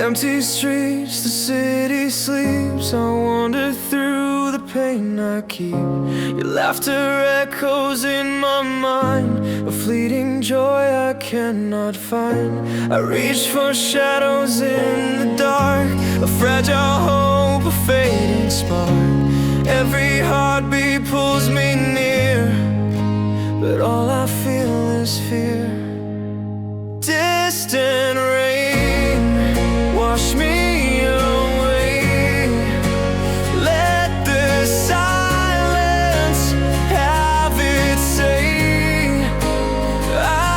Empty streets, the city sleeps. I wander through the pain I keep. Your laughter echoes in my mind, a fleeting joy I cannot find. I reach for shadows in the dark, a fragile hope, a fading spark. Every heartbeat pulls me near, but all I feel is fear. Distant